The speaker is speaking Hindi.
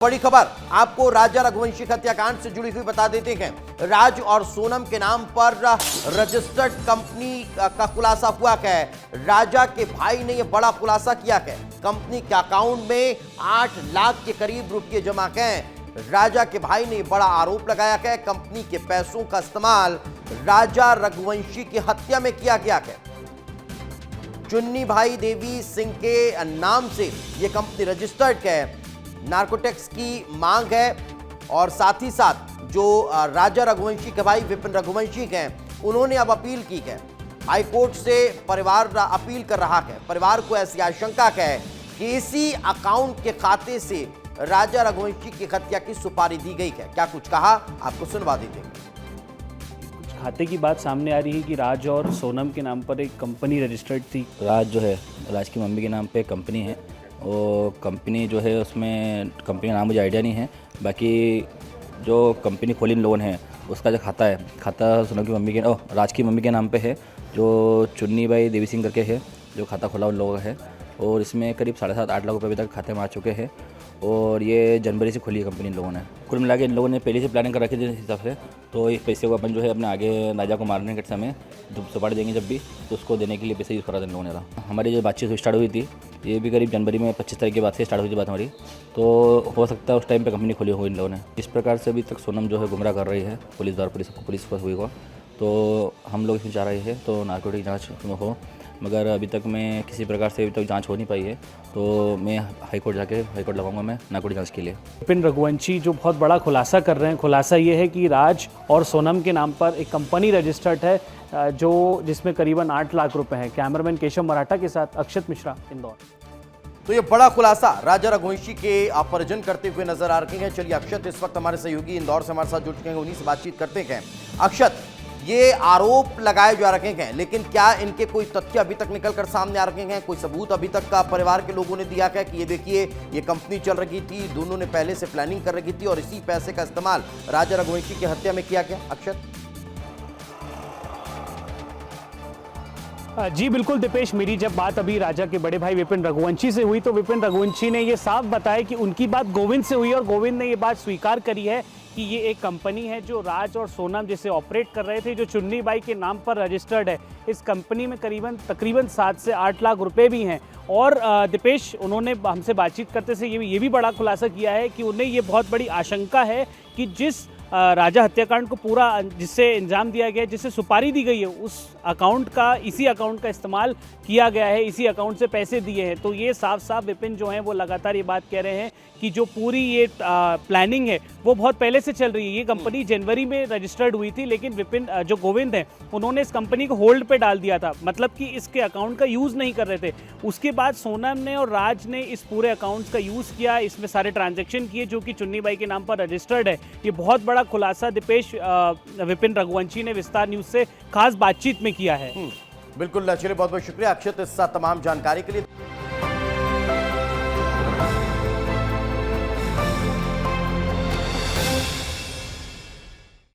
बड़ी खबर आपको राजा रघुवंशी हत्याकांड से जुड़ी हुई बता देते हैं। राज और सोनम के नाम पर रजिस्टर्ड कंपनी का खुलासा हुआ है। राजा के भाई ने यह बड़ा खुलासा किया है। कंपनी के अकाउंट में 8 लाख के करीब रुपए जमा हैं। राजा के भाई ने बड़ा आरोप लगाया है। कंपनी के पैसों का इस्तेमाल राजा रघुवंशी की हत्या में किया गया है। चुन्नी भाई देवी सिंह के नाम से यह कंपनी रजिस्टर्ड है। नार्कोटिक्स की मांग है और साथ ही साथ जो राजा रघुवंशी के भाई विपिन रघुवंशी हैं, उन्होंने अब अपील की है। हाईकोर्ट से परिवार अपील कर रहा है। परिवार को ऐसी आशंका है कि इसी अकाउंट के खाते से राजा रघुवंशी की हत्या की सुपारी दी गई है। क्या कुछ कहा, आपको सुनवा देते हैं। कुछ खाते की बात सामने आ रही है कि राज और सोनम के नाम पर एक कंपनी रजिस्टर्ड थी। राज जो है, राज की मम्मी के नाम पे कंपनी है। वो कंपनी जो है उसमें कंपनी का नाम मुझे आइडिया नहीं है। बाकी जो कंपनी खोली इन लोगों ने उसका जो खाता है, खाता सोनम की मम्मी के राज की मम्मी के नाम पे है, जो चुन्नी बाई देवी सिंह करके है, जो खाता खोला उन लोगों का है। और इसमें करीब 7.5-8 लाख रुपये अभी तक खाते में आ चुके हैं। और ये जनवरी से खुली है कंपनी इन लोगों ने। कुल मिला के इन लोगों ने पहले से प्लानिंग कर रखी थी इस हिसाब से। तो इस पैसे को अपन जो है अपने आगे राजा को मारने के समय जब सुपारी देंगे जब भी, तो उसको देने के लिए पैसे यूज़ करा था इन लोगों ने। हमारी जो बातचीत स्टार्ट हुई थी, ये भी करीब जनवरी में 25 तारीख के बाद से स्टार्ट हुई थी बात हमारी। तो हो सकता है उस टाइम पे कंपनी खुली हुई इन लोगों ने। इस प्रकार से अभी तक सोनम जो है गुमराह कर रही है पुलिस को हुई को। तो हम लोग इसमें चाह रहे हैं तो नार्कोटिक जाँच हो, मगर अभी तक मैं किसी प्रकार से अभी तक जांच हो नहीं पाई है। तो मैं हाईकोर्ट लगाऊंगा मैं नार्कोटिक जांच के लिए। विपिन रघुवंशी जो बहुत बड़ा खुलासा कर रहे हैं, खुलासा ये है कि राज और सोनम के नाम पर एक कंपनी रजिस्टर्ड है जो जिसमें करीबन 8 लाख रुपए हैं। कैमरामैन केशव मराठा के साथ अक्षत मिश्रा, इंदौर। तो ये बड़ा खुलासा राजा रघुवंशी के परिजन करते हुए नजर आ रहे हैं। चलिए अक्षत इस वक्त हमारे सहयोगी इंदौर से हमारे साथ जुड़ चुके हैं, उन्हीं से बातचीत करते हैं। अक्षत, ये आरोप लगाए जा रखे हैं, लेकिन क्या इनके कोई तथ्य अभी तक निकल कर सामने आ रखे हैं? कोई सबूत अभी तक का परिवार के लोगों ने दिया है कि ये देखिए ये कंपनी चल रही थी, दोनों ने पहले से प्लानिंग कर रखी थी और इसी पैसे का इस्तेमाल राजा रघुवंशी की हत्या में किया गया? अक्षत जी बिल्कुल दीपेश, मेरी जब बात अभी राजा के बड़े भाई विपिन रघुवंशी से हुई तो विपिन रघुवंशी ने ये साफ बताया कि उनकी बात गोविंद से हुई और गोविंद ने ये बात स्वीकार करी है कि ये एक कंपनी है जो राज और सोनम जिसे ऑपरेट कर रहे थे, जो चुन्नी बाई के नाम पर रजिस्टर्ड है। इस कंपनी में तकरीबन 7 से 8 लाख रुपए भी हैं। और दीपेश, उन्होंने हमसे बातचीत करते से ये भी बड़ा खुलासा किया है कि उन्हें ये बहुत बड़ी आशंका है कि जिस राजा हत्याकांड को पूरा जिससे इंजाम दिया गया है, जिससे सुपारी दी गई है, इसी अकाउंट का इस्तेमाल किया गया है, इसी अकाउंट से पैसे दिए हैं। तो ये साफ विपिन जो हैं वो लगातार ये बात कह रहे हैं कि जो पूरी ये प्लानिंग है वो बहुत पहले से चल रही है। ये कंपनी जनवरी में रजिस्टर्ड हुई थी, लेकिन विपिन जो गोविंद हैं उन्होंने इस कंपनी को होल्ड पे डाल दिया था, मतलब कि इसके अकाउंट का यूज़ नहीं कर रहे थे। उसके बाद सोनम ने और राज ने इस पूरे अकाउंट्स का यूज़ किया, इसमें सारे ट्रांजेक्शन किए जो कि चुन्नी बाई के नाम पर रजिस्टर्ड है। ये बहुत बड़ा खुलासा दीपेश विपिन रघुवंशी ने विस्तार न्यूज़ से खास बातचीत में किया है। बिल्कुल, चलिए बहुत बहुत शुक्रिया अक्षत इस तमाम जानकारी के लिए।